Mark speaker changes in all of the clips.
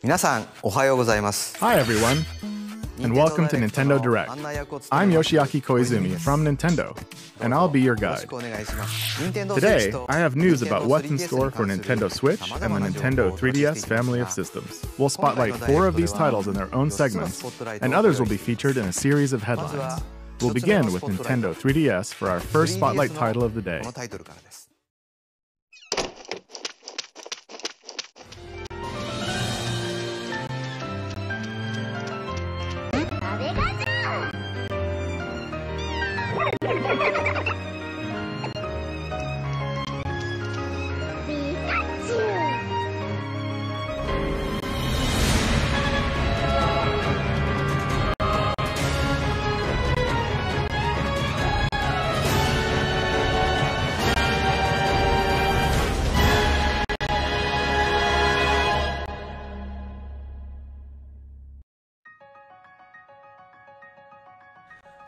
Speaker 1: 皆さん、おはようございます。
Speaker 2: Hi everyone, and welcome to Nintendo Direct. I'm Yoshiaki Koizumi from Nintendo, and I'll be your guide. Today, I have news about what's in store for Nintendo Switch and the Nintendo 3DS family of systems. We'll spotlight 4 of these titles in their own segments, and others will be featured in a series of headlines. We'll begin with Nintendo 3DS for our first spotlight title of the day.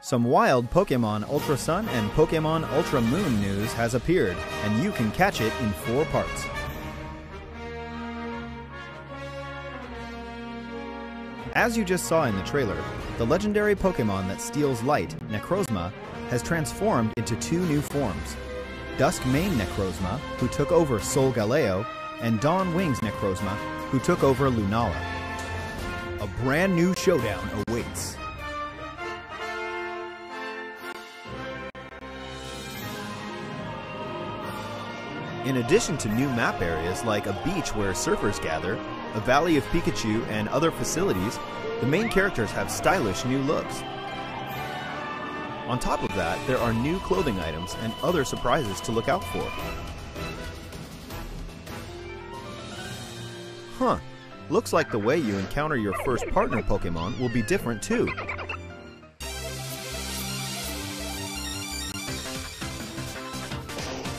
Speaker 3: Some wild Pokemon Ultra Sun and Pokemon Ultra Moon news has appeared, and you can catch it in 4 parts. As you just saw in the trailer, the legendary Pokemon that steals light, Necrozma, has transformed into 2 new forms. Duskmane Necrozma, who took over Solgaleo, and Dawn Wings Necrozma, who took over Lunala. A brand new showdown awaits. In addition to new map areas like a beach where surfers gather, a valley of Pikachu, and other facilities, the main characters have stylish new looks. On top of that, there are new clothing items and other surprises to look out for. Huh, looks like the way you encounter your first partner Pokemon will be different too.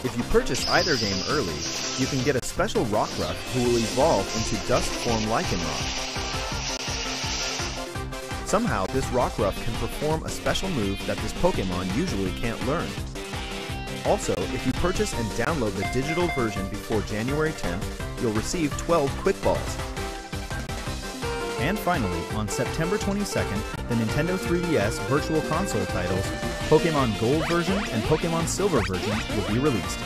Speaker 3: If you purchase either game early, you can get a special Rockruff who will evolve into Dusk form Lycanroc. Somehow, this Rockruff can perform a special move that this Pokemon usually can't learn. Also, if you purchase and download the digital version before January 10th, you'll receive 12 Quick Balls. And finally, on September 22nd, the Nintendo 3DS Virtual Console titles Pokemon Gold version and Pokemon Silver version will be released.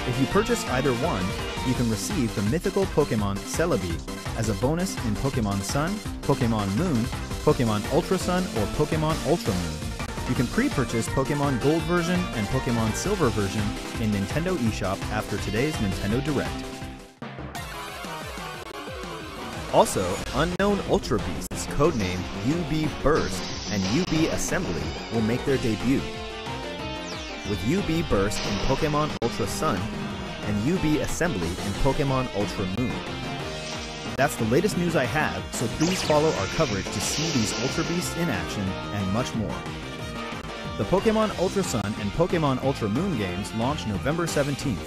Speaker 3: If you purchase either one, you can receive the mythical Pokemon Celebi as a bonus in Pokemon Sun, Pokemon Moon, Pokemon Ultra Sun, or Pokemon Ultra Moon. You can pre-purchase Pokemon Gold version and Pokemon Silver version in Nintendo eShop after today's Nintendo Direct. Also, unknown Ultra Beasts codenamed UB Burst and UB Assembly will make their debut, with UB Burst in Pokemon Ultra Sun and UB Assembly in Pokemon Ultra Moon. That's the latest news I have, so please follow our coverage to see these Ultra Beasts in action and much more. The Pokemon Ultra Sun and Pokemon Ultra Moon games launch November 17th.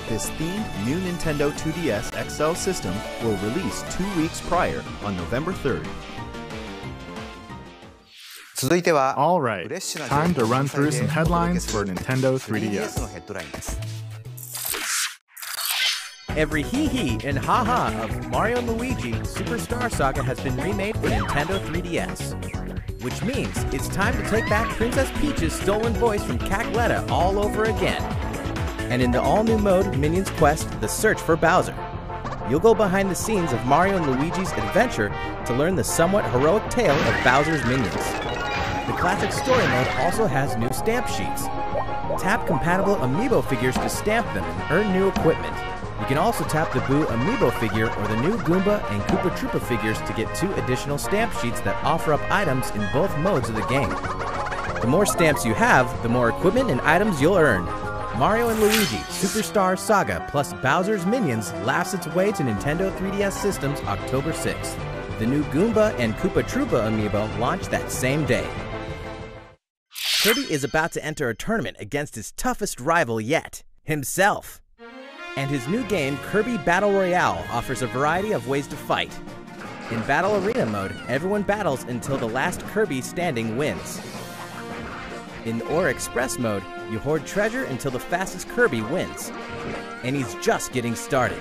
Speaker 3: This themed new Nintendo 2DS XL system will release 2 weeks prior on November 3rd.
Speaker 2: All right, time to run through some headlines for Nintendo 3DS.
Speaker 4: Every hee-hee and ha-ha of Mario & Luigi Superstar Saga has been remade for Nintendo 3DS. Which means it's time to take back Princess Peach's stolen voice from Cackletta all over again. And in the all-new mode, Minions Quest, The Search for Bowser. You'll go behind the scenes of Mario & Luigi's adventure to learn the somewhat heroic tale of Bowser's minions. The classic story mode also has new stamp sheets. Tap compatible amiibo figures to stamp them and earn new equipment. You can also tap the Boo amiibo figure or the new Goomba and Koopa Troopa figures to get 2 additional stamp sheets that offer up items in both modes of the game. The more stamps you have, the more equipment and items you'll earn. Mario & Luigi Superstar Saga plus Bowser's Minions laughs its way to Nintendo 3DS systems October 6th. The new Goomba and Koopa Troopa amiibo launch that same day. Kirby is about to enter a tournament against his toughest rival yet, himself. And his new game, Kirby Battle Royale, offers a variety of ways to fight. In Battle Arena mode, everyone battles until the last Kirby standing wins. In Ore Express mode, you hoard treasure until the fastest Kirby wins. And he's just getting started.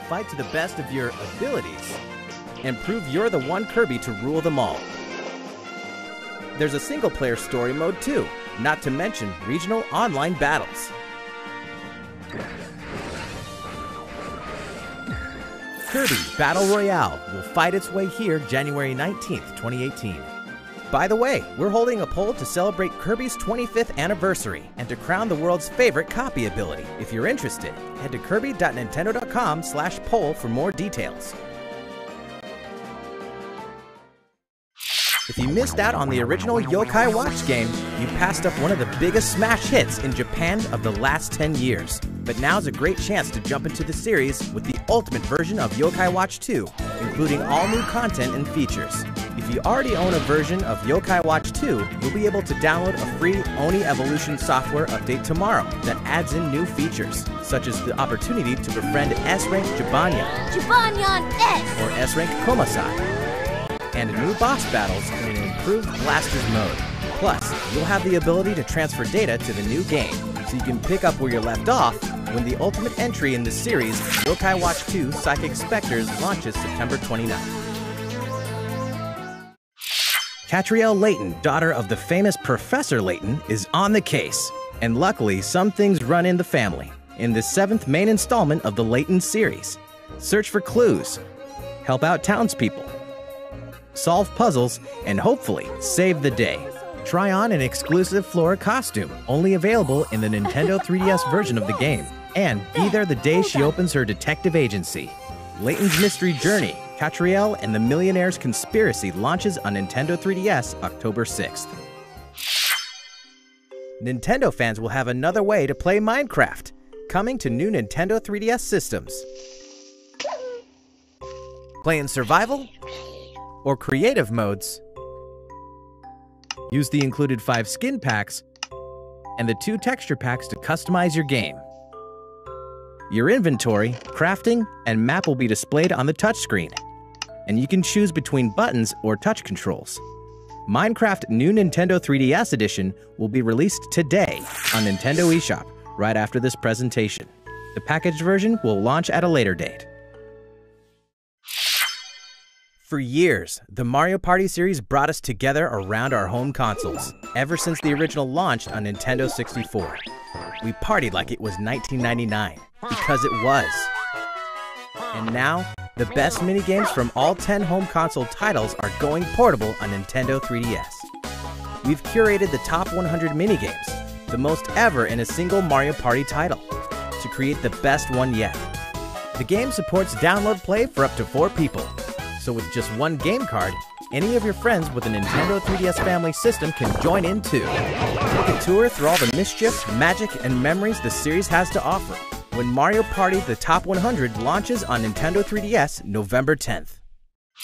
Speaker 4: fight to the best of your abilities and prove you're the one Kirby to rule them all. There's a single-player story mode too, not to mention regional online battles. Kirby Battle Royale will fight its way here January 19th, 2018. By the way, we're holding a poll to celebrate Kirby's 25th anniversary and to crown the world's favorite copy ability. If you're interested, head to kirby.nintendo.com/poll for more details. If you missed out on the original Yokai Watch game, you passed up one of the biggest smash hits in Japan of the last 10 years. But now's a great chance to jump into the series with the ultimate version of Yokai Watch 2, including all new content and features. If you already own a version of Yokai Watch 2, you'll be able to download a free Oni Evolution software update tomorrow that adds in new features, such as the opportunity to befriend S-Rank Jibanyan or S-Rank Komasai, and new boss battles in an improved Blasters mode. Plus, you'll have the ability to transfer data to the new game, so you can pick up where you left off when the ultimate entry in the series, Yokai Watch 2 Psychic Spectres, launches September 29th. Catriel Layton, daughter of the famous Professor Layton, is on the case. And luckily, some things run in the family. In the 7th main installment of the Layton series, search for clues, help out townspeople, solve puzzles, and hopefully save the day. Try on an exclusive Flora costume, only available in the Nintendo 3DS version of the game, and be there the day she opens her detective agency. Layton's Mystery Journey, Catriel and the Millionaire's Conspiracy launches on Nintendo 3DS October 6th. Nintendo fans will have another way to play Minecraft, coming to new Nintendo 3DS systems. Play in survival or creative modes. Use the included 5 skin packs and the 2 texture packs to customize your game. Your inventory, crafting, and map will be displayed on the touchscreen, and you can choose between buttons or touch controls. Minecraft New Nintendo 3DS Edition will be released today on Nintendo eShop, right after this presentation. The packaged version will launch at a later date. For years, the Mario Party series brought us together around our home consoles, ever since the original launched on Nintendo 64. We partied like it was 1999, because it was. And now, the best minigames from all 10 home console titles are going portable on Nintendo 3DS. We've curated the top 100 minigames, the most ever in a single Mario Party title, to create the best one yet. The game supports download play for up to 4 people, so with just 1 game card, any of your friends with a Nintendo 3DS family system can join in too. Take a tour through all the mischief, magic, and memories the series has to offer when Mario Party The Top 100 launches on Nintendo 3DS November 10th.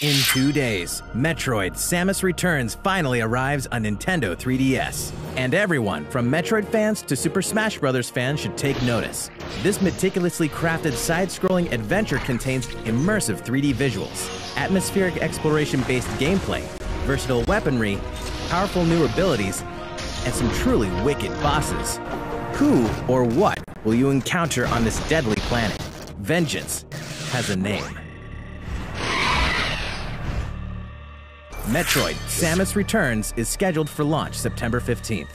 Speaker 4: In 2 days, Metroid Samus Returns finally arrives on Nintendo 3DS. And everyone, from Metroid fans to Super Smash Bros. Fans, should take notice. This meticulously crafted side-scrolling adventure contains immersive 3D visuals, atmospheric exploration-based gameplay, versatile weaponry, powerful new abilities, and some truly wicked bosses. Who or what will you encounter on this deadly planet? Vengeance has a name. Metroid Samus Returns is scheduled for launch September 15th.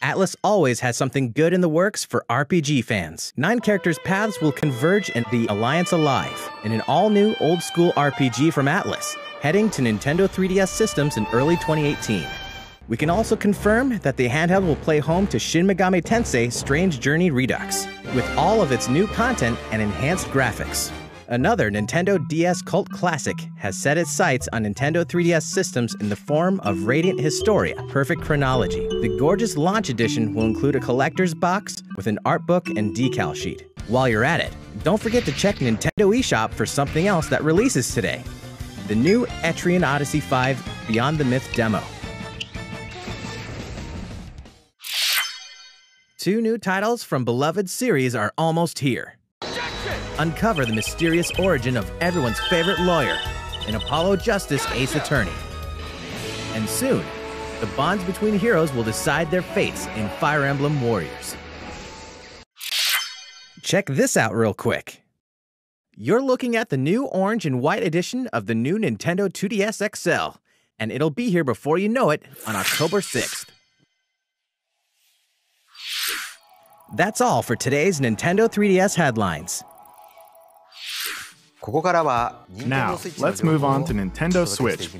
Speaker 4: Atlus always has something good in the works for RPG fans. 9 characters' paths will converge in The Alliance Alive, in an all-new old-school RPG from Atlus, heading to Nintendo 3DS systems in early 2018. We can also confirm that the handheld will play home to Shin Megami Tensei Strange Journey Redux, with all of its new content and enhanced graphics. Another Nintendo DS cult classic has set its sights on Nintendo 3DS systems in the form of Radiant Historia: Perfect Chronology. The gorgeous launch edition will include a collector's box with an art book and decal sheet. While you're at it, don't forget to check Nintendo eShop for something else that releases today: the new Etrian Odyssey 5 Beyond the Myth demo. 2 new titles from beloved series are almost here. Uncover the mysterious origin of everyone's favorite lawyer in Apollo Justice Ace Attorney. And soon, the bonds between heroes will decide their fates in Fire Emblem Warriors. check this out real quick. You're looking at the new orange and white edition of the new Nintendo 2DS XL, and it'll be here before you know it on October 6th. That's all for today's Nintendo 3DS headlines.
Speaker 2: Now, let's move on to Nintendo Switch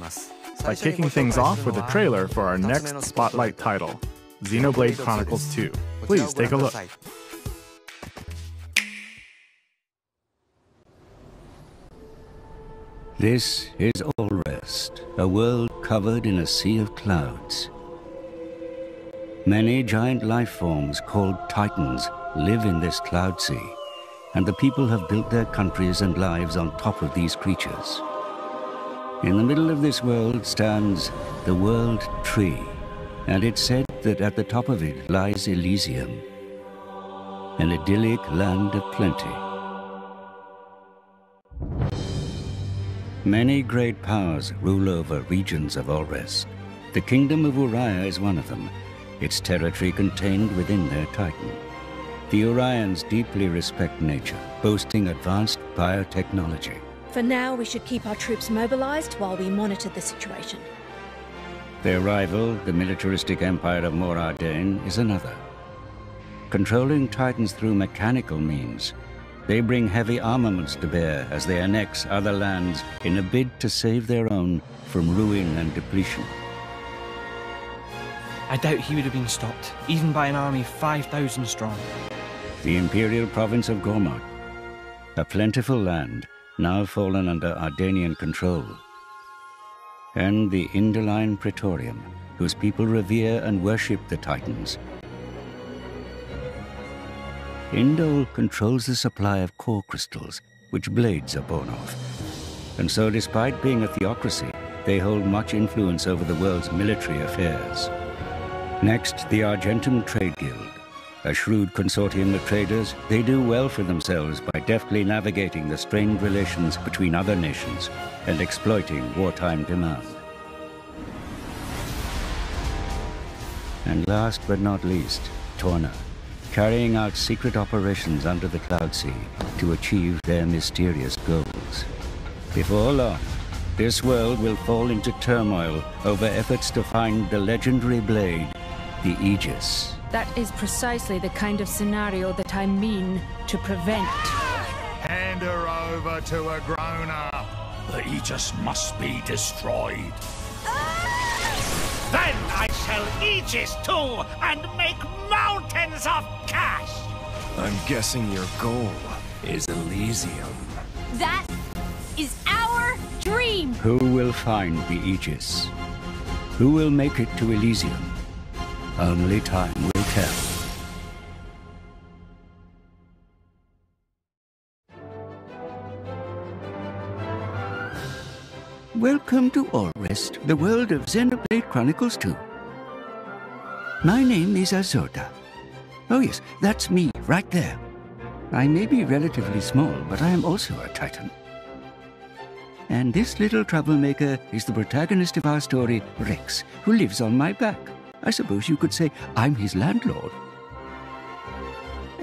Speaker 2: by kicking things off with a trailer for our next spotlight title, Xenoblade Chronicles 2. Please take a look.
Speaker 5: This is Allrest, a world covered in a sea of clouds. Many giant life forms called Titans live in this cloud sea, and the people have built their countries and lives on top of these creatures. In the middle of this world stands the World Tree, and it's said that at the top of it lies Elysium, an idyllic land of plenty. Many great powers rule over regions of Allrest. The Kingdom of Uriah is one of them, its territory contained within their Titan. The Urians deeply respect nature, boasting advanced biotechnology.
Speaker 6: For now, we should keep our troops mobilized while we monitor the situation.
Speaker 5: Their rival, the militaristic Empire of Moradin, is another. Controlling Titans through mechanical means, they bring heavy armaments to bear as they annex other lands in a bid to save their own from ruin and depletion.
Speaker 7: I doubt he would have been stopped, even by an army 5,000 strong.
Speaker 5: The imperial province of Gormott, a plentiful land now fallen under Ardanian control. And the Indoline Praetorium, whose people revere and worship the Titans. Indol controls the supply of core crystals, which blades are born of. And so despite being a theocracy, they hold much influence over the world's military affairs. Next, the Argentum Trade Guild. A shrewd consortium of traders, they do well for themselves by deftly navigating the strained relations between other nations and exploiting wartime demand. And last but not least, Torna, carrying out secret operations under the Cloud Sea to achieve their mysterious goals. Before long, this world will fall into turmoil over efforts to find the legendary blade, the Aegis.
Speaker 8: That is precisely the kind of scenario that I mean to prevent.
Speaker 9: Hand her over to a grown-up. The Aegis must be destroyed. Then I shall Aegis too and make mountains of cash.
Speaker 10: I'm guessing your goal is Elysium.
Speaker 8: That is our dream!
Speaker 5: Who will find the Aegis? Who will make it to Elysium? Only time will tell. Welcome to Allrest, the world of Xenoblade Chronicles 2. My name is Azoda. Oh yes, that's me, right there. I may be relatively small, but I am also a Titan. And this little troublemaker is the protagonist of our story, Rex, who lives on my back. I suppose you could say I'm his landlord.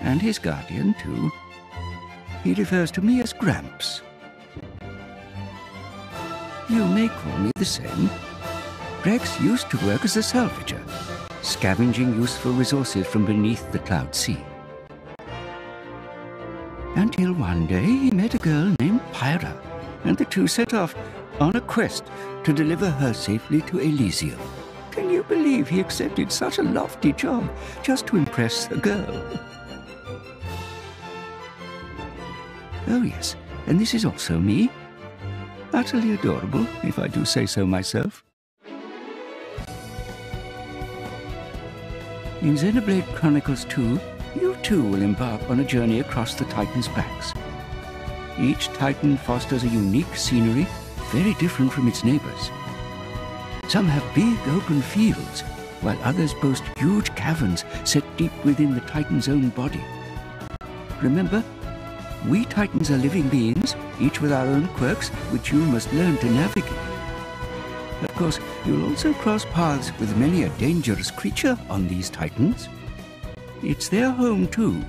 Speaker 5: And his guardian, too. He refers to me as Gramps. You may call me the same. Rex used to work as a salvager, scavenging useful resources from beneath the Cloud Sea. Until one day he met a girl named Pyra, and the two set off on a quest to deliver her safely to Elysium. Can you believe he accepted such a lofty job just to impress a girl? Oh yes, and this is also me. Utterly adorable, if I do say so myself. In Xenoblade Chronicles 2, you too will embark on a journey across the Titans' backs. Each Titan fosters a unique scenery, very different from its neighbors. Some have big open fields, while others boast huge caverns set deep within the Titan's own body. Remember, we Titans are living beings, each with our own quirks, which you must learn to navigate. Of course, you'll also cross paths with many a dangerous creature on these Titans. It's their home too,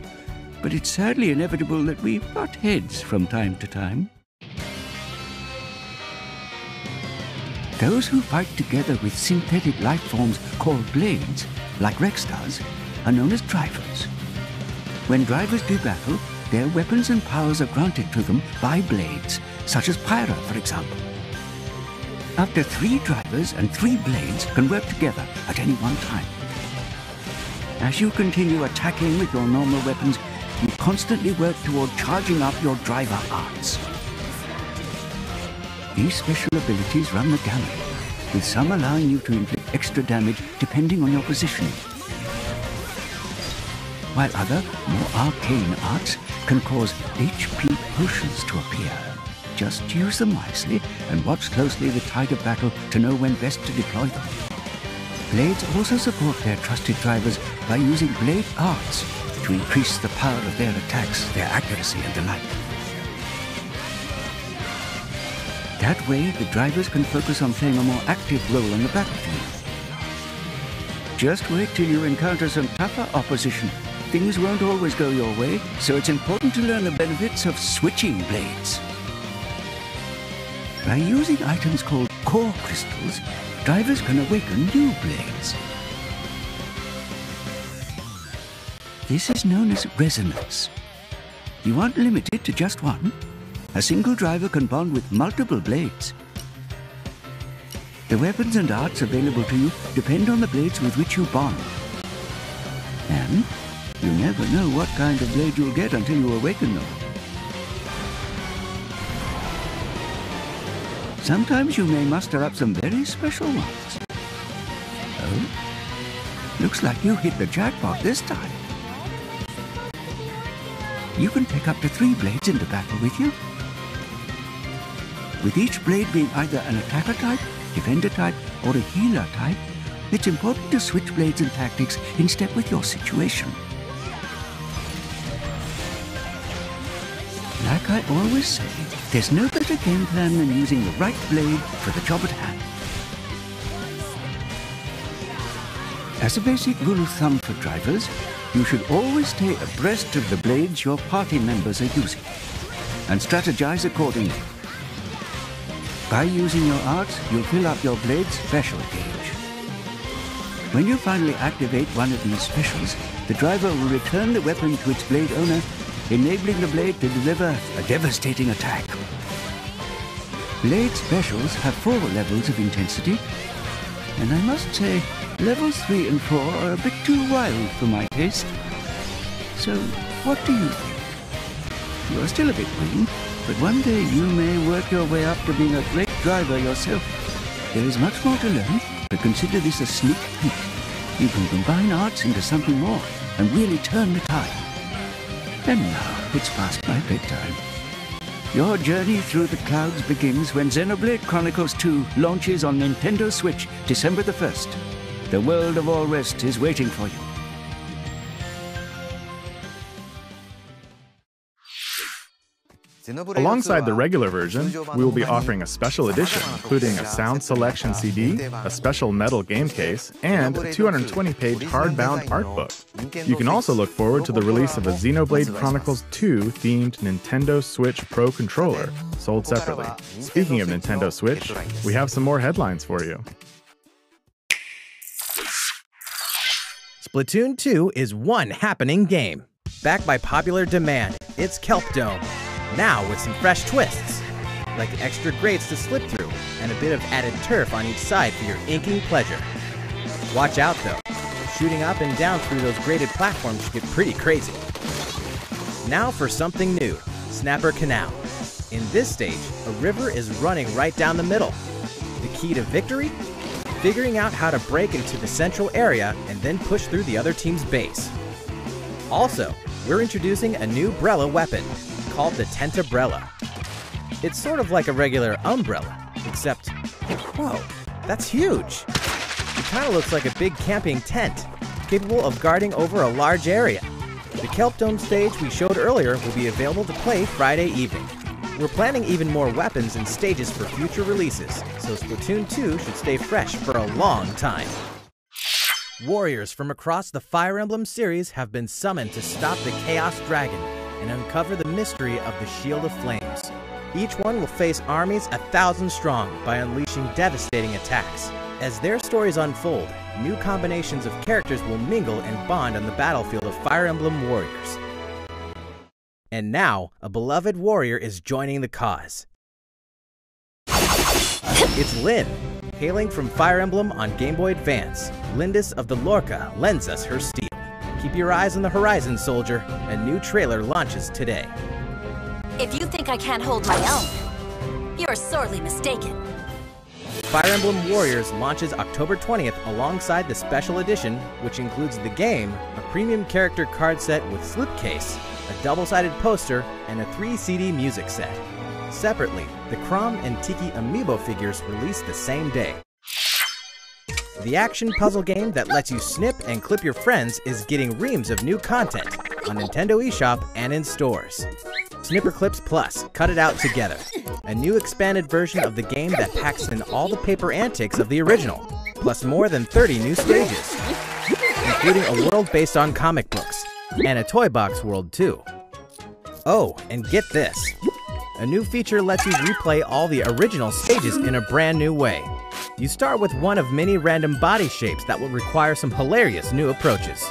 Speaker 5: but it's sadly inevitable that we butt heads from time to time. Those who fight together with synthetic life forms called blades, like Rex does, are known as drivers. When drivers do battle, their weapons and powers are granted to them by blades, such as Pyra, for example. Up to 3 drivers and 3 blades can work together at any one time. As you continue attacking with your normal weapons, you constantly work toward charging up your driver arts. These special abilities run the gamut, with some allowing you to inflict extra damage depending on your positioning, while other, more arcane arts can cause HP potions to appear. Just use them wisely and watch closely the tide of battle to know when best to deploy them. Blades also support their trusted drivers by using blade arts to increase the power of their attacks, their accuracy and the like. That way, the drivers can focus on playing a more active role on the battlefield. Just wait till you encounter some tougher opposition. Things won't always go your way, so it's important to learn the benefits of switching blades. By using items called core crystals, drivers can awaken new blades. This is known as resonance. You aren't limited to just one. A single driver can bond with multiple blades. The weapons and arts available to you depend on the blades with which you bond. And you never know what kind of blade you'll get until you awaken them. Sometimes you may muster up some very special ones. Oh, looks like you hit the jackpot this time. You can take up to 3 blades into battle with you, with each blade being either an attacker type, defender type, or a healer type. It's important to switch blades and tactics in step with your situation. Like I always say, there's no better game plan than using the right blade for the job at hand. As a basic rule of thumb for drivers, you should always stay abreast of the blades your party members are using, and strategize accordingly. By using your arts, you'll fill up your blade's special gauge. When you finally activate one of these specials, the driver will return the weapon to its blade owner, enabling the blade to deliver a devastating attack. Blade specials have 4 levels of intensity, and I must say, levels 3 and 4 are a bit too wild for my taste. So, what do you think? You are still a bit green, but one day you may work your way up to being a great driver yourself. There is much more to learn, but consider this a sneak peek. You can combine arts into something more and really turn the tide. And now it's past my bedtime. Your journey through the clouds begins when Xenoblade Chronicles 2 launches on Nintendo Switch December the 1st. The world of All West is waiting for you.
Speaker 2: Alongside the regular version, we will be offering a special edition, including a sound selection CD, a special metal game case, and a 220-page hardbound art book. You can also look forward to the release of a Xenoblade Chronicles 2 themed Nintendo Switch Pro controller, sold separately. Speaking of Nintendo Switch, we have some more headlines for you.
Speaker 4: Splatoon 2 is one happening game. Backed by popular demand, it's Kelp Dome. Now with some fresh twists, like extra grates to slip through and a bit of added turf on each side for your inking pleasure. Watch out though, shooting up and down through those graded platforms can get pretty crazy. Now for something new, Snapper Canal. In this stage, a river is running right down the middle. The key to victory? Figuring out how to break into the central area and then push through the other team's base. Also, we're introducing a new Brella weapon, called the Tentabrella. It's sort of like a regular umbrella, except, whoa, that's huge. It kind of looks like a big camping tent, capable of guarding over a large area. The Kelp Dome stage we showed earlier will be available to play Friday evening. We're planning even more weapons and stages for future releases, so Splatoon 2 should stay fresh for a long time. Warriors from across the Fire Emblem series have been summoned to stop the Chaos Dragon and uncover the mystery of the Shield of Flames. Each one will face armies 1,000 strong by unleashing devastating attacks. As their stories unfold, new combinations of characters will mingle and bond on the battlefield of Fire Emblem Warriors. And now, a beloved warrior is joining the cause. It's Lyn. Hailing from Fire Emblem on Game Boy Advance, Lindis of the Lorca lends us her steel. Keep your eyes on the horizon, soldier. A new trailer launches today.
Speaker 11: If you think I can't hold my own, you're sorely mistaken.
Speaker 4: Fire Emblem Warriors launches October 20th alongside the special edition, which includes the game, a premium character card set with slipcase, a double-sided poster, and a 3-CD music set. Separately, the Chrom and Tiki amiibo figures released the same day. The action puzzle game that lets you snip and clip your friends is getting reams of new content on Nintendo eShop and in stores. Snipper Clips Plus, Cut It Out Together, a new expanded version of the game that packs in all the paper antics of the original, plus more than 30 new stages, including a world based on comic books, and a Toy Box world too. Oh, and get this. A new feature lets you replay all the original stages in a brand new way. You start with one of many random body shapes that will require some hilarious new approaches.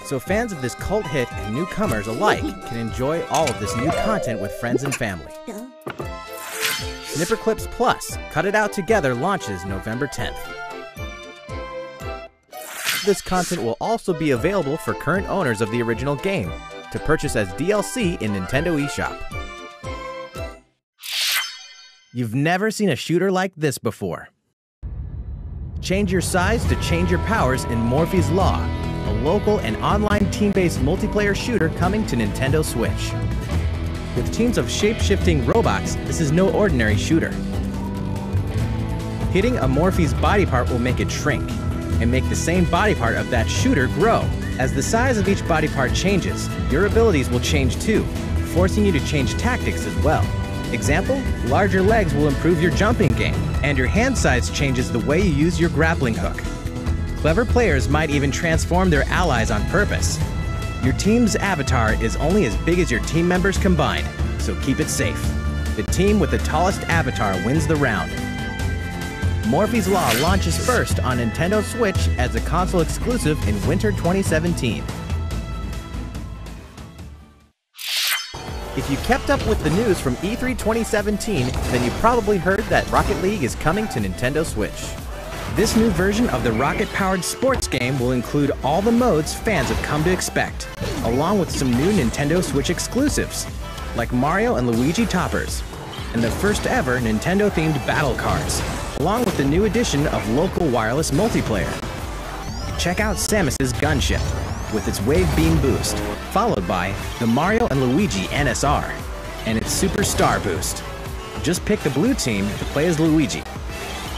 Speaker 4: So fans of this cult hit and newcomers alike can enjoy all of this new content with friends and family. Snipper Clips Plus, Cut It Out Together launches November 10th. This content will also be available for current owners of the original game to purchase as DLC in Nintendo eShop. You've never seen a shooter like this before. Change your size to change your powers in Morphies Law, a local and online team-based multiplayer shooter coming to Nintendo Switch. With teams of shape-shifting robots, this is no ordinary shooter. Hitting a Morphies body part will make it shrink, and make the same body part of that shooter grow. As the size of each body part changes, your abilities will change too, forcing you to change tactics as well. Example, larger legs will improve your jumping game, and your hand size changes the way you use your grappling hook. Clever players might even transform their allies on purpose. Your team's avatar is only as big as your team members combined, so keep it safe. The team with the tallest avatar wins the round. Morphies Law launches first on Nintendo Switch as a console exclusive in winter 2017. If you kept up with the news from E3 2017, then you probably heard that Rocket League is coming to Nintendo Switch. This new version of the rocket-powered sports game will include all the modes fans have come to expect, along with some new Nintendo Switch exclusives, like Mario and Luigi toppers, and the first ever Nintendo-themed battle cards, along with the new addition of local wireless multiplayer. Check out Samus's gunship, with its wave beam boost, followed by the Mario and Luigi NSR, and its Super Star boost. Just pick the blue team to play as Luigi,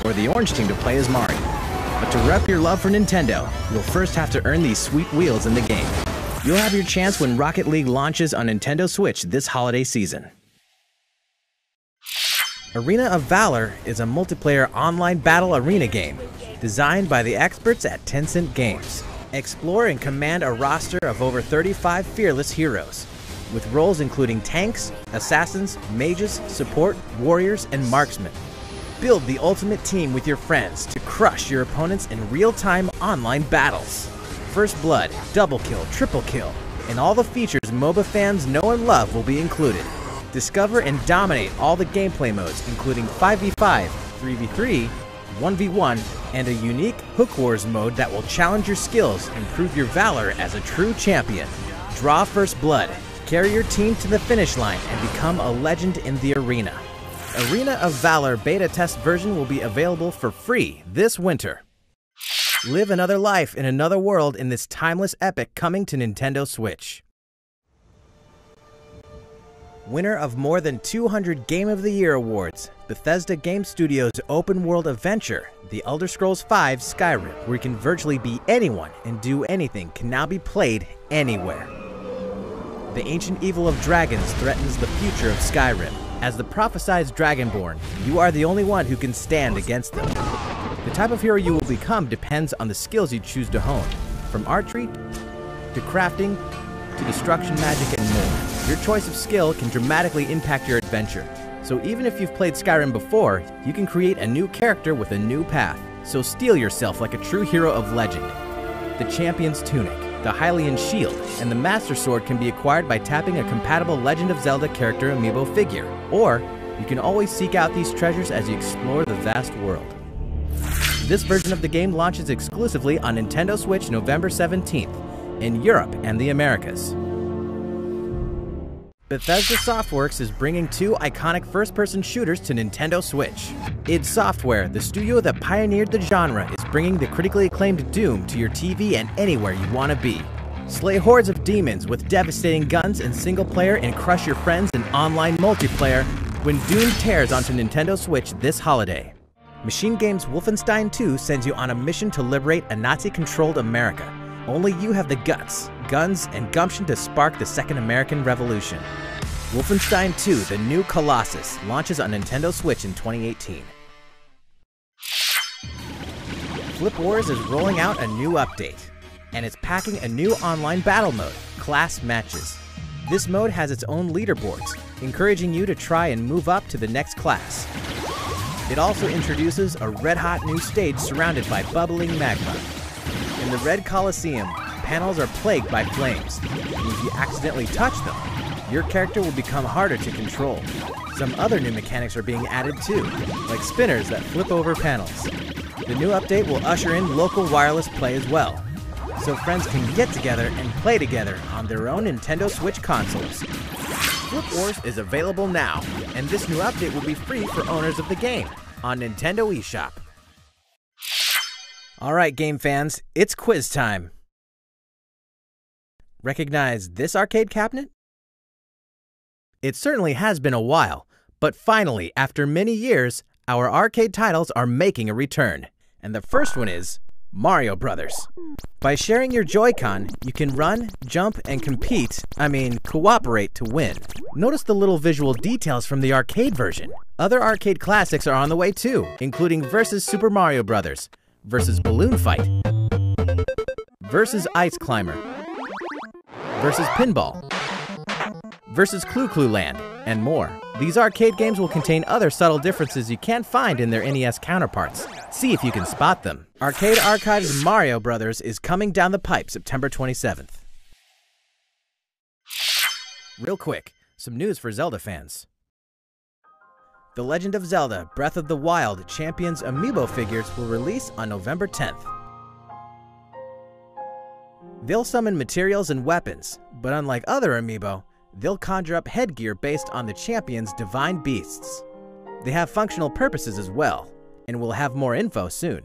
Speaker 4: or the orange team to play as Mario. But to rep your love for Nintendo, you'll first have to earn these sweet wheels in the game. You'll have your chance when Rocket League launches on Nintendo Switch this holiday season. Arena of Valor is a multiplayer online battle arena game designed by the experts at Tencent Games. Explore and command a roster of over 35 fearless heroes, with roles including tanks, assassins, mages, support, warriors, and marksmen. Build the ultimate team with your friends to crush your opponents in real-time online battles. First blood, double kill, triple kill, and all the features MOBA fans know and love will be included. Discover and dominate all the gameplay modes, including 5v5, 3v3, 1v1, and a unique Hook Wars mode that will challenge your skills and prove your valor as a true champion. Draw first blood, carry your team to the finish line, and become a legend in the arena. Arena of Valor beta test version will be available for free this winter. Live another life in another world in this timeless epic coming to Nintendo Switch. Winner of more than 200 Game of the Year awards, Bethesda Game Studios' open-world adventure, The Elder Scrolls V Skyrim, where you can virtually be anyone and do anything, can now be played anywhere. The ancient evil of dragons threatens the future of Skyrim. As the prophesized Dragonborn, you are the only one who can stand against them. The type of hero you will become depends on the skills you choose to hone, from archery to crafting to destruction magic and more. Your choice of skill can dramatically impact your adventure. So even if you've played Skyrim before, you can create a new character with a new path. So steel yourself like a true hero of legend. The Champion's Tunic, the Hylian Shield, and the Master Sword can be acquired by tapping a compatible Legend of Zelda character amiibo figure. Or, you can always seek out these treasures as you explore the vast world. This version of the game launches exclusively on Nintendo Switch November 17th in Europe and the Americas. Bethesda Softworks is bringing 2 iconic first-person shooters to Nintendo Switch. id Software, the studio that pioneered the genre, is bringing the critically acclaimed Doom to your TV and anywhere you want to be. Slay hordes of demons with devastating guns in single-player and crush your friends in online multiplayer when Doom tears onto Nintendo Switch this holiday. Machine Games' Wolfenstein 2 sends you on a mission to liberate a Nazi-controlled America. Only you have the guts, guns, and gumption to spark the Second American Revolution. Wolfenstein 2: The New Colossus launches on Nintendo Switch in 2018. Flip Wars is rolling out a new update, and it's packing a new online battle mode, Class Matches. This mode has its own leaderboards, encouraging you to try and move up to the next class. It also introduces a red-hot new stage surrounded by bubbling magma. In the Red Colosseum, panels are plagued by flames, and if you accidentally touch them, your character will become harder to control. Some other new mechanics are being added too, like spinners that flip over panels. The new update will usher in local wireless play as well, so friends can get together and play together on their own Nintendo Switch consoles. Flip Wars is available now, and this new update will be free for owners of the game on Nintendo eShop. Alright game fans, it's quiz time. Recognize this arcade cabinet? It certainly has been a while, but finally, after many years, our arcade titles are making a return. And the first one is Mario Brothers. By sharing your Joy-Con, you can run, jump, and cooperate to win. Notice the little visual details from the arcade version. Other arcade classics are on the way too, including Versus Super Mario Brothers, Versus Balloon Fight, Versus Ice Climber, Versus Pinball, Versus Clu Clu Land, and more. These arcade games will contain other subtle differences you can't find in their NES counterparts. See if you can spot them. Arcade Archives Mario Brothers is coming down the pipe September 27th. Real quick, some news for Zelda fans. The Legend of Zelda Breath of the Wild Champions Amiibo figures will release on November 10th. They'll summon materials and weapons, but unlike other Amiibo, they'll conjure up headgear based on the champion's divine beasts. They have functional purposes as well, and we'll have more info soon.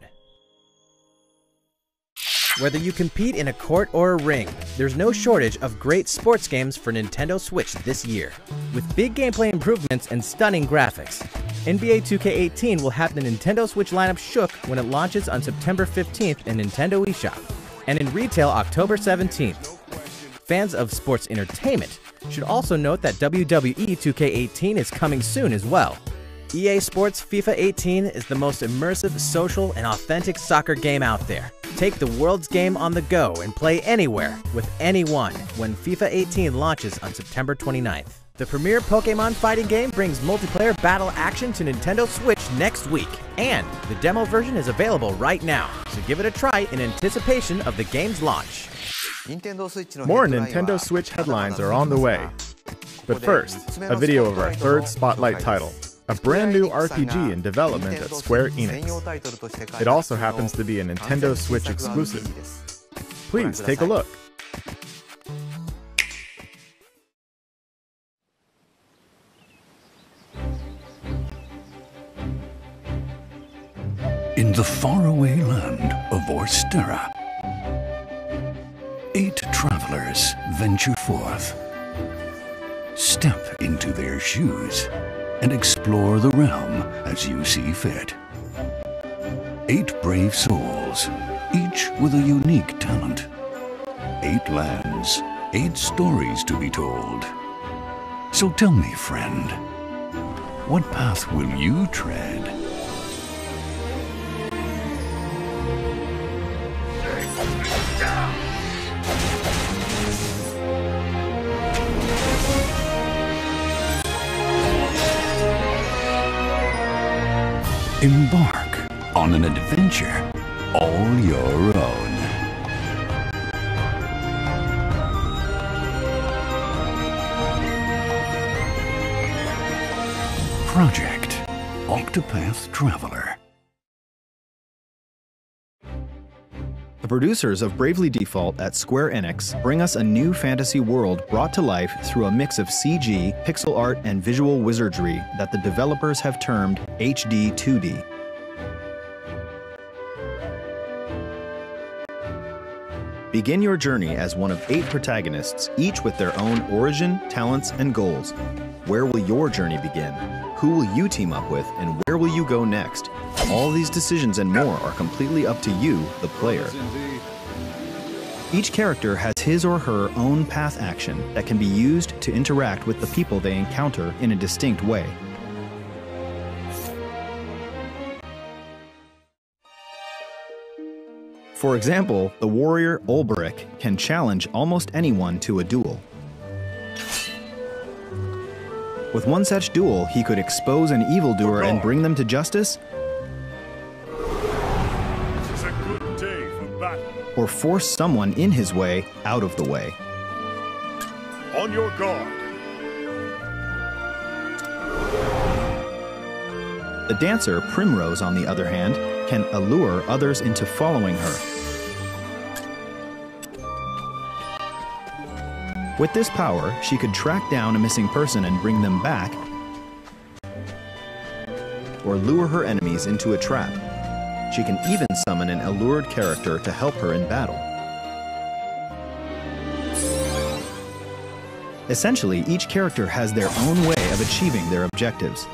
Speaker 4: Whether you compete in a court or a ring, there's no shortage of great sports games for Nintendo Switch this year. With big gameplay improvements and stunning graphics, NBA 2K18 will have the Nintendo Switch lineup shook when it launches on September 15th in Nintendo eShop, and in retail October 17th. Fans of sports entertainment should also note that WWE 2K18 is coming soon as well. EA Sports FIFA 18 is the most immersive, social, and authentic soccer game out there. Take the world's game on the go and play anywhere with anyone when FIFA 18 launches on September 29th. The premier Pokémon fighting game brings multiplayer battle action to Nintendo Switch next week, and the demo version is available right now, so give it a try in anticipation of the game's launch.
Speaker 2: More Nintendo Switch headlines are on the way. But first, a video of our third Spotlight title, a brand new RPG in development at Square Enix. It also happens to be a Nintendo Switch exclusive. Please take a look.
Speaker 12: In the faraway land of Orstera, 8 travelers venture forth. Step into their shoes and explore the realm as you see fit. 8 brave souls, each with a unique talent. 8 lands, 8 stories to be told. So tell me, friend, what path will you tread? Embark on an adventure all your own. Project Octopath Traveler.
Speaker 3: The producers of Bravely Default at Square Enix bring us a new fantasy world brought to life through a mix of CG, pixel art, and visual wizardry that the developers have termed HD 2D. Begin your journey as one of 8 protagonists, each with their own origin, talents, and goals. Where will your journey begin? Who will you team up with, and where will you go next? All these decisions and more are completely up to you, the player. Each character has his or her own path action that can be used to interact with the people they encounter in a distinct way. For example, the warrior Olberic can challenge almost anyone to a duel. With one such duel, he could expose an evildoer and bring them to justice,
Speaker 9: This is a good day for battle.
Speaker 3: or force someone in his way out of the way.
Speaker 9: On your guard.
Speaker 3: The dancer Primrose, on the other hand, can allure others into following her. With this power, she could track down a missing person and bring them back, or lure her enemies into a trap. She can even summon an allured character to help her in battle. Essentially, each character has their own way of achieving their objectives.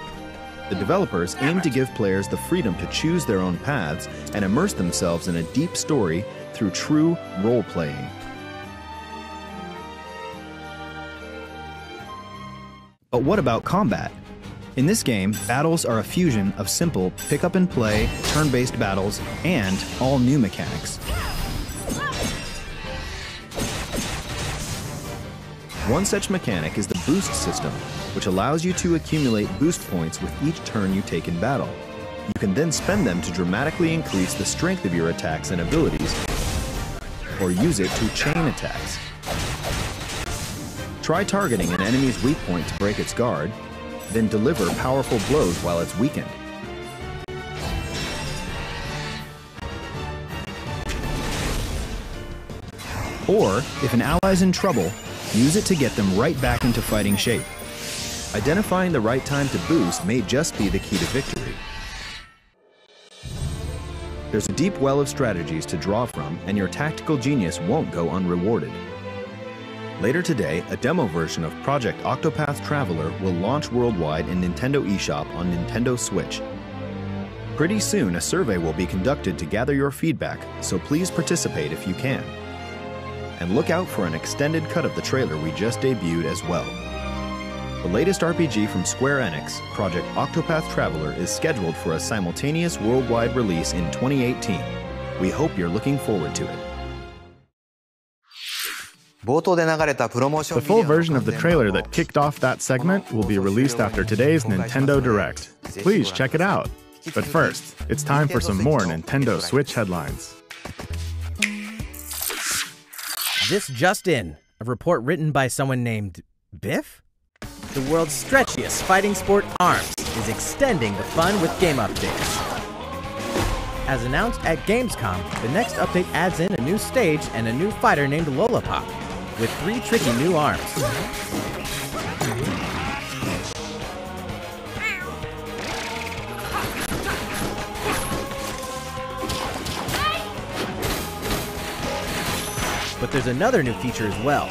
Speaker 3: The developers aim to give players the freedom to choose their own paths and immerse themselves in a deep story through true role-playing. But what about combat? In this game, battles are a fusion of simple pick-up-and-play, turn-based battles, and all new mechanics. One such mechanic is the boost system, which allows you to accumulate boost points with each turn you take in battle. You can then spend them to dramatically increase the strength of your attacks and abilities, or use it to chain attacks. Try targeting an enemy's weak point to break its guard, then deliver powerful blows while it's weakened. Or, if an ally's in trouble, use it to get them right back into fighting shape. Identifying the right time to boost may just be the key to victory. There's a deep well of strategies to draw from, and your tactical genius won't go unrewarded. Later today, a demo version of Project Octopath Traveler will launch worldwide in Nintendo eShop on Nintendo Switch. Pretty soon, a survey will be conducted to gather your feedback, so please participate if you can. And look out for an extended cut of the trailer we just debuted as well. The latest RPG from Square Enix, Project Octopath Traveler, is scheduled for a simultaneous worldwide release in 2018. We hope you're looking forward to it.
Speaker 2: The full version of the trailer that kicked off that segment will be released after today's Nintendo Direct. Please check it out. But first, it's time for some more Nintendo Switch headlines.
Speaker 4: This just in, a report written by someone named Biff? The world's stretchiest fighting sport, ARMS, is extending the fun with game updates. As announced at Gamescom, the next update adds in a new stage and a new fighter named Lollipop, with 3 tricky new arms. But there's another new feature as well.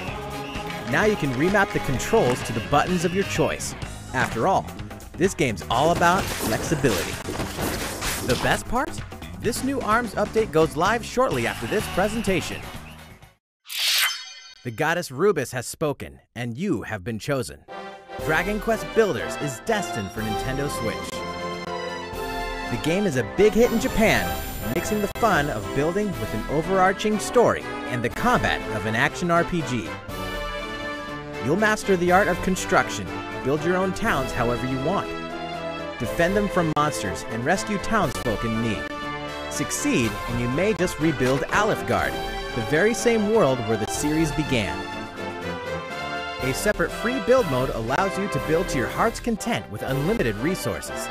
Speaker 4: Now you can remap the controls to the buttons of your choice. After all, this game's all about flexibility. The best part? This new ARMS update goes live shortly after this presentation. The goddess Rubus has spoken, and you have been chosen. Dragon Quest Builders is destined for Nintendo Switch. The game is a big hit in Japan, mixing the fun of building with an overarching story and the combat of an action RPG. You'll master the art of construction, build your own towns however you want. defend them from monsters, and rescue townsfolk in need. Succeed, and you may just rebuild Alifgard, the very same world where the series began. A separate free build mode allows you to build to your heart's content with unlimited resources.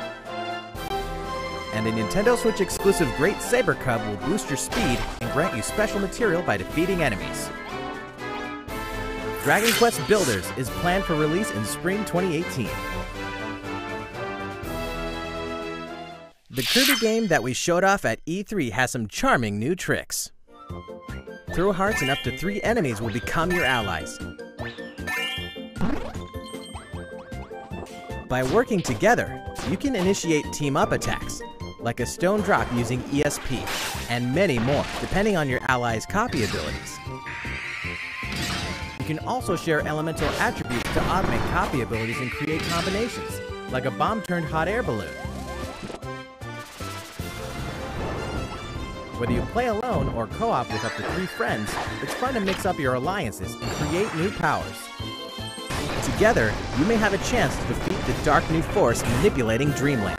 Speaker 4: And a Nintendo Switch exclusive Great Saber Cub will boost your speed and grant you special material by defeating enemies. Dragon Quest Builders is planned for release in spring 2018. The Kirby game that we showed off at E3 has some charming new tricks. Throw hearts and up to 3 enemies will become your allies. By working together, you can initiate team-up attacks, like a stone drop using ESP, and many more, depending on your allies' copy abilities. You can also share elemental attributes to augment copy abilities and create combinations, like a bomb-turned hot air balloon. Whether you play alone or co-op with up to 3 friends, it's fun to mix up your alliances and create new powers. Together, you may have a chance to defeat the dark new force manipulating Dreamland.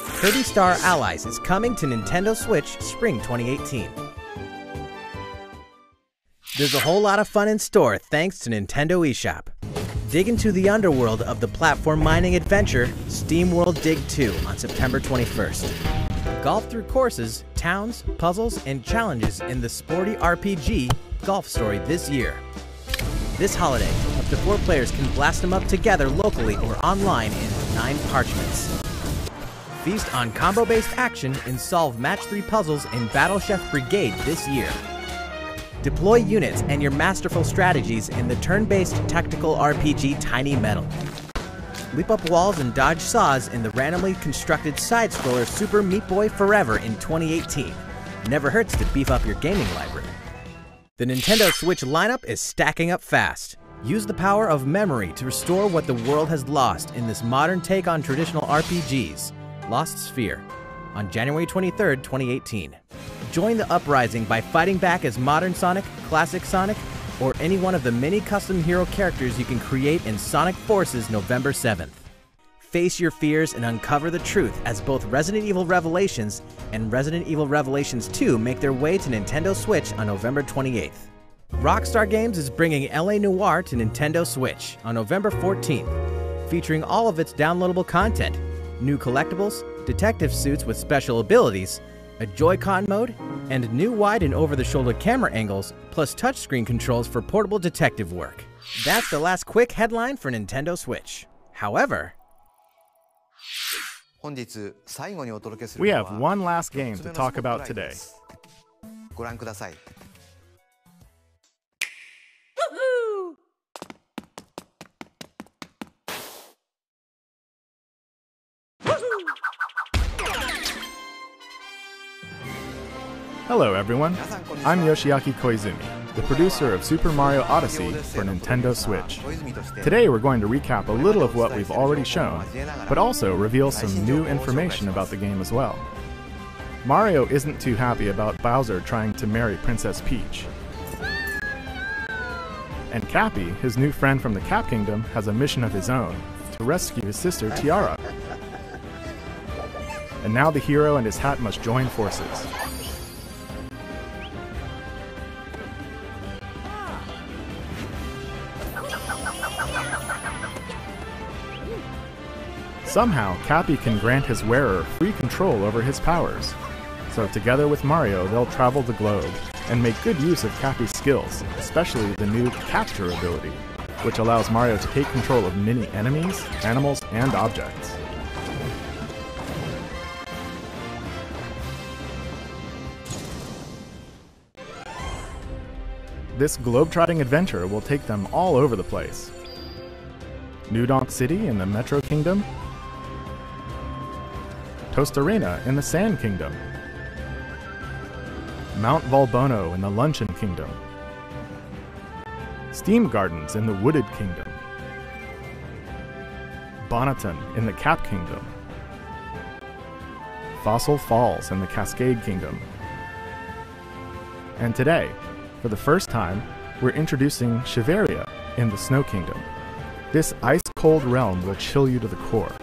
Speaker 4: Kirby Star Allies is coming to Nintendo Switch spring 2018. There's a whole lot of fun in store thanks to Nintendo eShop. Dig into the underworld of the platform mining adventure SteamWorld Dig 2 on September 21st. Golf through courses, towns, puzzles, and challenges in the sporty RPG Golf Story this year. This holiday, up to 4 players can blast them up together locally or online in 9 parchments. Feast on combo-based action and solve match 3 puzzles in Battle Chef Brigade this year. Deploy units and your masterful strategies in the turn-based tactical RPG Tiny Metal. Leap up walls and dodge saws in the randomly constructed side-scroller Super Meat Boy Forever in 2018. Never hurts to beef up your gaming library. The Nintendo Switch lineup is stacking up fast. Use the power of memory to restore what the world has lost in this modern take on traditional RPGs, Lost Sphere, on January 23rd, 2018. Join the uprising by fighting back as Modern Sonic, Classic Sonic, or any one of the many custom hero characters you can create in Sonic Forces November 7th. Face your fears and uncover the truth as both Resident Evil Revelations and Resident Evil Revelations 2 make their way to Nintendo Switch on November 28th. Rockstar Games is bringing LA Noire to Nintendo Switch on November 14th, featuring all of its downloadable content, new collectibles, detective suits with special abilities, a Joy-Con mode, and new wide and over-the-shoulder camera angles, plus touchscreen controls for portable detective work. That's the last quick headline for Nintendo Switch. However,
Speaker 2: we have one last game to talk about today. Hello everyone, I'm Yoshiaki Koizumi, the producer of Super Mario Odyssey for Nintendo Switch. Today we're going to recap a little of what we've already shown, but also reveal some new information about the game as well. Mario isn't too happy about Bowser trying to marry Princess Peach. And Cappy, his new friend from the Cap Kingdom, has a mission of his own, to rescue his sister Tiara. And now the hero and his hat must join forces. Somehow, Cappy can grant his wearer free control over his powers. So together with Mario, they'll travel the globe and make good use of Cappy's skills, especially the new Capture ability, which allows Mario to take control of many enemies, animals, and objects. This globe-trotting adventure will take them all over the place. New Donk City in the Metro Kingdom, Toast Arena in the Sand Kingdom, Mount Volbono in the Luncheon Kingdom, Steam Gardens in the Wooded Kingdom, Bonneton in the Cap Kingdom, Fossil Falls in the Cascade Kingdom. And today, for the first time, we're introducing Shiveria in the Snow Kingdom. This ice-cold realm will chill you to the core.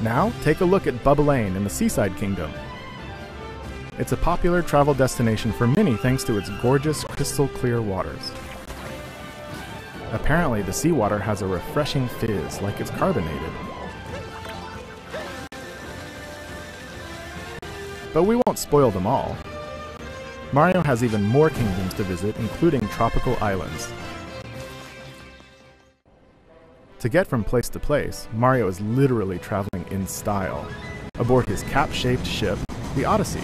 Speaker 2: Now, take a look at Bubbelane in the Seaside Kingdom. It's a popular travel destination for many thanks to its gorgeous, crystal-clear waters. Apparently, the seawater has a refreshing fizz, like it's carbonated. But we won't spoil them all. Mario has even more kingdoms to visit, including tropical islands. To get from place to place, Mario is literally traveling in style, aboard his cap-shaped ship, the Odyssey.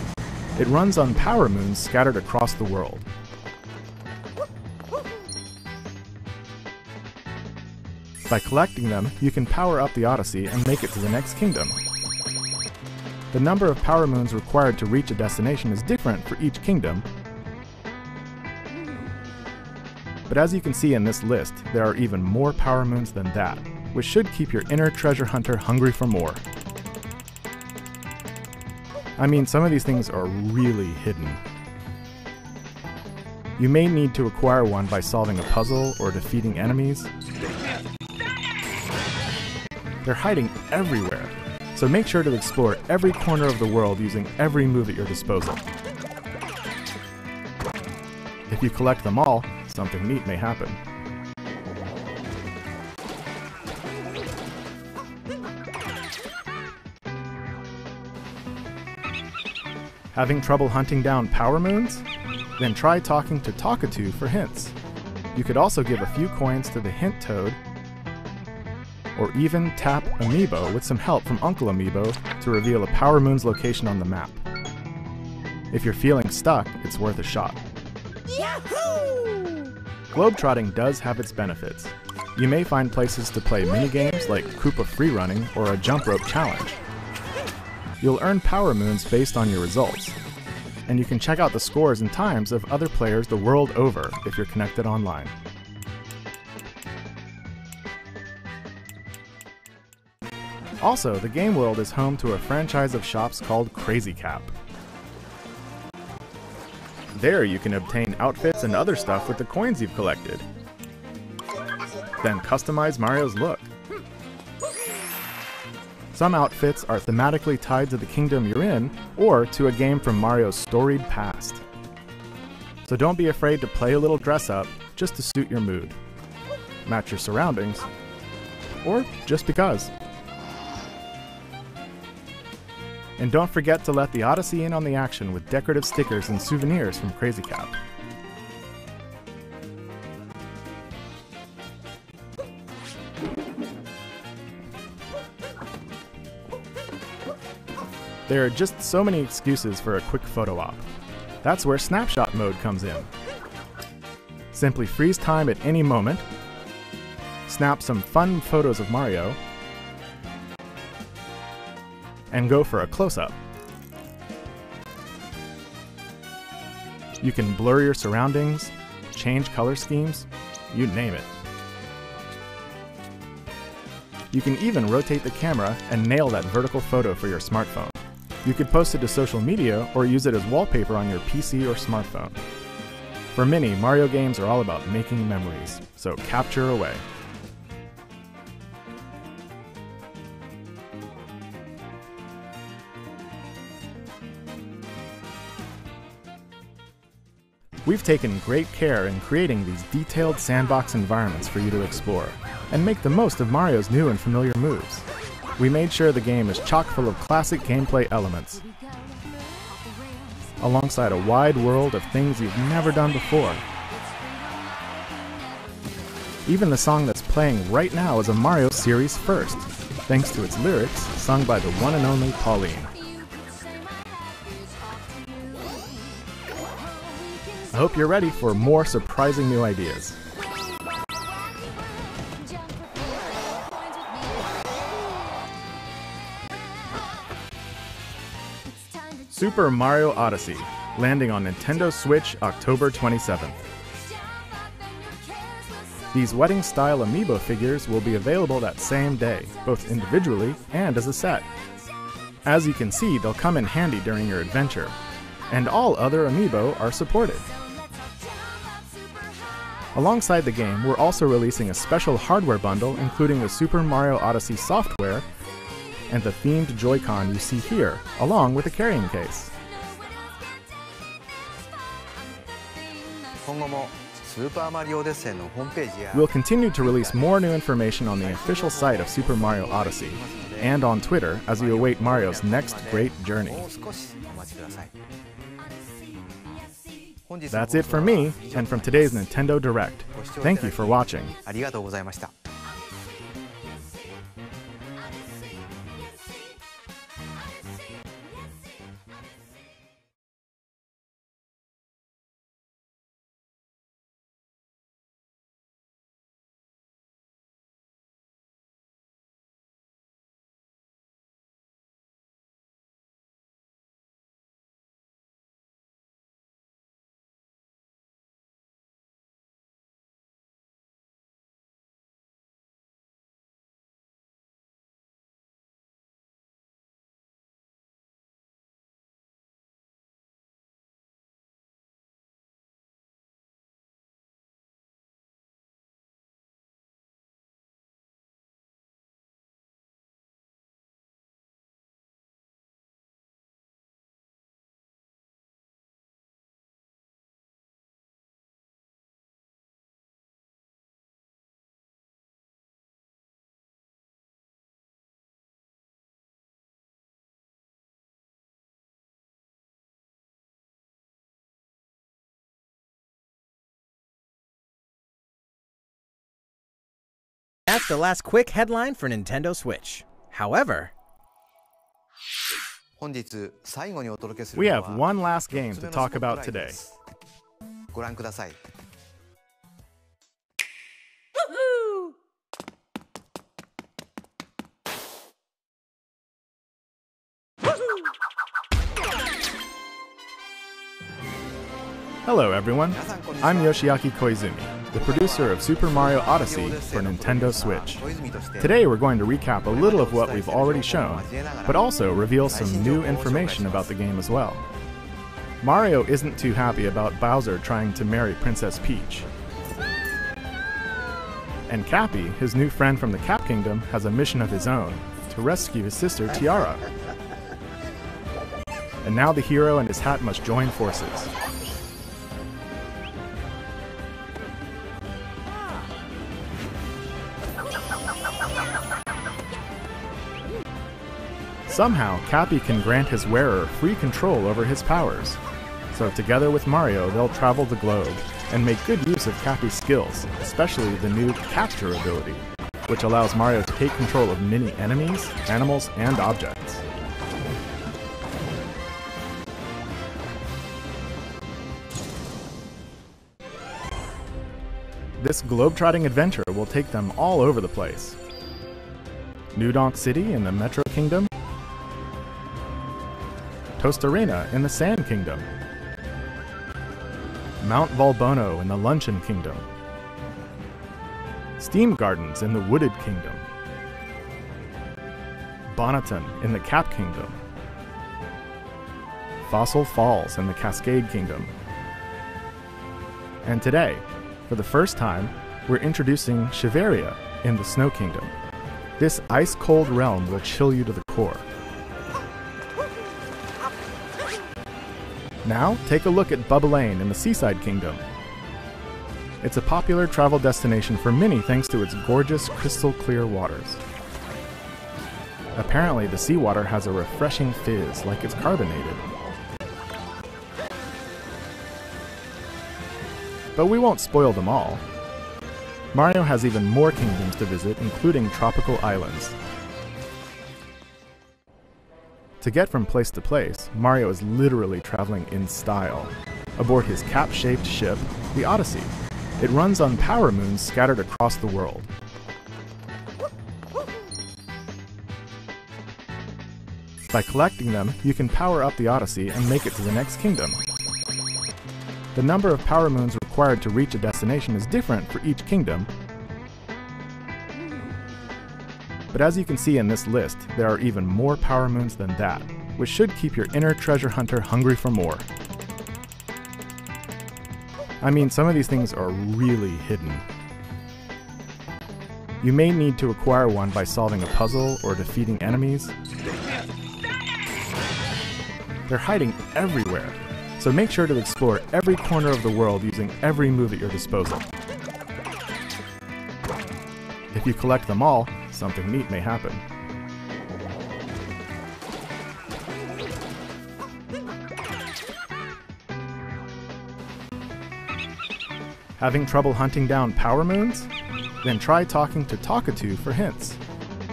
Speaker 2: It runs on power moons scattered across the world. By collecting them, you can power up the Odyssey and make it to the next kingdom. The number of power moons required to reach a destination is different for each kingdom, but as you can see in this list, there are even more power moons than that, which should keep your inner treasure hunter hungry for more. I mean, some of these things are really hidden. You may need to acquire one by solving a puzzle or defeating enemies. They're hiding everywhere, so make sure to explore every corner of the world using every move at your disposal. If you collect them all, something neat may happen. Having trouble hunting down power moons? Then try talking to Talkatoo for hints. You could also give a few coins to the Hint Toad, or even tap Amiibo with some help from Uncle Amiibo to reveal a power moon's location on the map. If you're feeling stuck, it's worth a shot. Yahoo! Globetrotting does have its benefits. You may find places to play minigames like Koopa Freerunning or a Jump Rope Challenge. You'll earn power moons based on your results, and you can check out the scores and times of other players the world over if you're connected online. Also, the game world is home to a franchise of shops called Crazy Cap. There you can obtain outfits and other stuff with the coins you've collected. Then customize Mario's look. Some outfits are thematically tied to the kingdom you're in, or to a game from Mario's storied past. So don't be afraid to play a little dress up just to suit your mood. Match your surroundings, or just because. And don't forget to let the Odyssey in on the action with decorative stickers and souvenirs from Crazy Cap. There are just so many excuses for a quick photo op. That's where snapshot mode comes in. Simply freeze time at any moment, snap some fun photos of Mario, and go for a close-up. You can blur your surroundings, change color schemes, you name it. You can even rotate the camera and nail that vertical photo for your smartphone. You could post it to social media or use it as wallpaper on your PC or smartphone. For many, Mario games are all about making memories, so capture away. We've taken great care in creating these detailed sandbox environments for you to explore, and make the most of Mario's new and familiar moves. We made sure the game is chock full of classic gameplay elements, alongside a wide world of things you've never done before. Even the song that's playing right now is a Mario series first, thanks to its lyrics sung by the one and only Pauline. I hope you're ready for more surprising new ideas. Super Mario Odyssey, landing on Nintendo Switch October 27th. These wedding-style amiibo figures will be available that same day, both individually and as a set. As you can see, they'll come in handy during your adventure, and all other amiibo are supported. Alongside the game, we're also releasing a special hardware bundle including the Super Mario Odyssey software and the themed Joy-Con you see here, along with a carrying case. We'll continue to release more new information on the official site of Super Mario Odyssey and on Twitter as we await Mario's next great journey. That's it for me and from today's Nintendo Direct. Thank you for watching.
Speaker 4: That's the last quick headline for Nintendo Switch. However,
Speaker 2: we have one last game to talk about today. Hello everyone, I'm Yoshiaki Koizumi, the producer of Super Mario Odyssey for Nintendo Switch. Today we're going to recap a little of what we've already shown, but also reveal some new information about the game as well. Mario isn't too happy about Bowser trying to marry Princess Peach. And Cappy, his new friend from the Cap Kingdom, has a mission of his own, to rescue his sister Tiara. And now the hero and his hat must join forces. Somehow, Cappy can grant his wearer free control over his powers. So together with Mario, they'll travel the globe and make good use of Cappy's skills, especially the new Capture ability, which allows Mario to take control of many enemies, animals, and objects. This globe-trotting adventure will take them all over the place. New Donk City in the Metro Kingdom, Toast Arena in the Sand Kingdom, Mount Volbono in the Luncheon Kingdom, Steam Gardens in the Wooded Kingdom, Bonneton in the Cap Kingdom, Fossil Falls in the Cascade Kingdom. And today, for the first time, we're introducing Shiveria in the Snow Kingdom. This ice-cold realm will chill you to the core. Now, take a look at Bubbelane in the Seaside Kingdom. It's a popular travel destination for many thanks to its gorgeous, crystal-clear waters. Apparently, the seawater has a refreshing fizz, like it's carbonated. But we won't spoil them all. Mario has even more kingdoms to visit, including tropical islands. To get from place to place, Mario is literally traveling in style, aboard his cap-shaped ship, the Odyssey. It runs on power moons scattered across the world. By collecting them, you can power up the Odyssey and make it to the next kingdom. The number of power moons required to reach a destination is different for each kingdom, but as you can see in this list, there are even more power moons than that, which should keep your inner treasure hunter hungry for more. I mean, some of these things are really hidden. You may need to acquire one by solving a puzzle or defeating enemies. They're hiding everywhere, so make sure to explore every corner of the world using every move at your disposal. If you collect them all, something neat may happen. Having trouble hunting down power moons? Then try talking to Talkatoo for hints.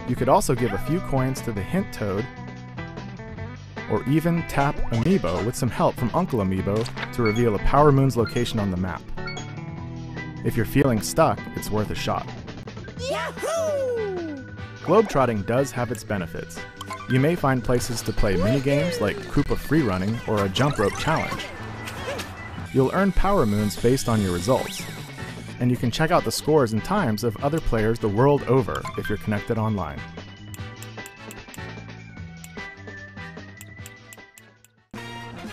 Speaker 2: You could also give a few coins to the Hint Toad, or even tap Amiibo with some help from Uncle Amiibo to reveal a power moon's location on the map. If you're feeling stuck, it's worth a shot. Yahoo! Globetrotting does have its benefits. You may find places to play minigames like Koopa Freerunning or a Jump Rope Challenge. You'll earn power moons based on your results, and you can check out the scores and times of other players the world over if you're connected online.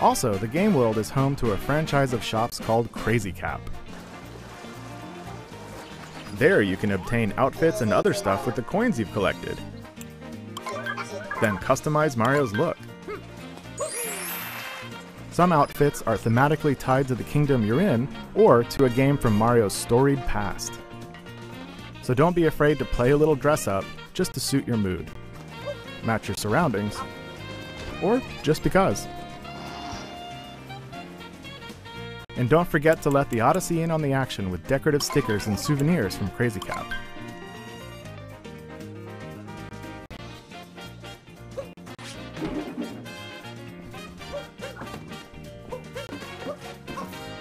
Speaker 2: Also, the game world is home to a franchise of shops called Crazy Cap. There you can obtain outfits and other stuff with the coins you've collected. Then customize Mario's look. Some outfits are thematically tied to the kingdom you're in, or to a game from Mario's storied past. So don't be afraid to play a little dress up just to suit your mood, match your surroundings, or just because. And don't forget to let the Odyssey in on the action with decorative stickers and souvenirs from Crazy Cap.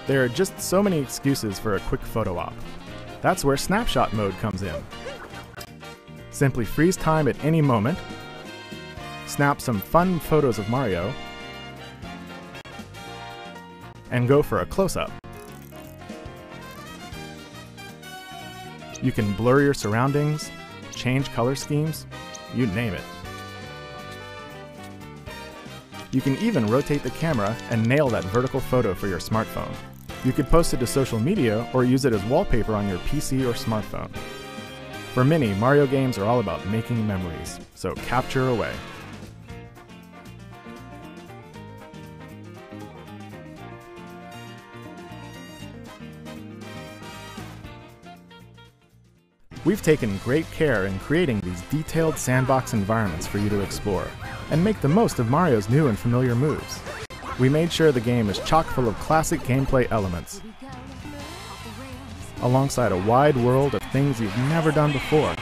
Speaker 2: There are just so many excuses for a quick photo op. That's where snapshot mode comes in. Simply freeze time at any moment, snap some fun photos of Mario, and go for a close-up. You can blur your surroundings, change color schemes, you name it. You can even rotate the camera and nail that vertical photo for your smartphone. You could post it to social media or use it as wallpaper on your PC or smartphone. For many, Mario games are all about making memories, so capture away. We've taken great care in creating these detailed sandbox environments for you to explore, and make the most of Mario's new and familiar moves. We made sure the game is chock full of classic gameplay elements, alongside a wide world of things you've never done before.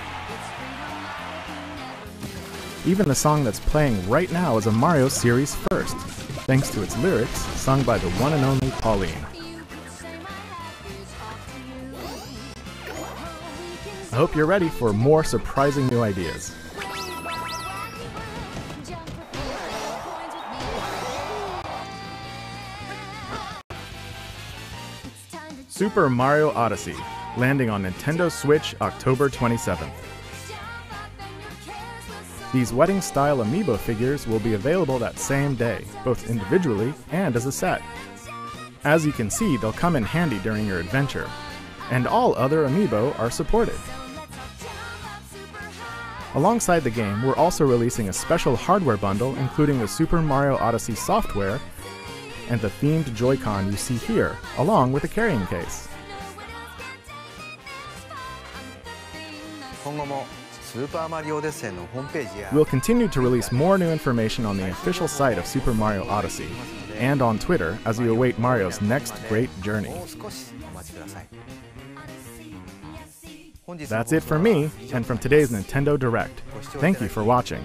Speaker 2: Even the song that's playing right now is a Mario series first, thanks to its lyrics sung by the one and only Pauline. I hope you're ready for more surprising new ideas. Super Mario Odyssey, landing on Nintendo Switch October 27th. These wedding-style amiibo figures will be available that same day, both individually and as a set. As you can see, they'll come in handy during your adventure, and all other amiibo are supported. Alongside the game, we're also releasing a special hardware bundle including the Super Mario Odyssey software and the themed Joy-Con you see here, along with a carrying case. We'll continue to release more new information on the official site of Super Mario Odyssey, and on Twitter as we await Mario's next great journey. That's it for me, and from today's Nintendo Direct. Thank you for watching.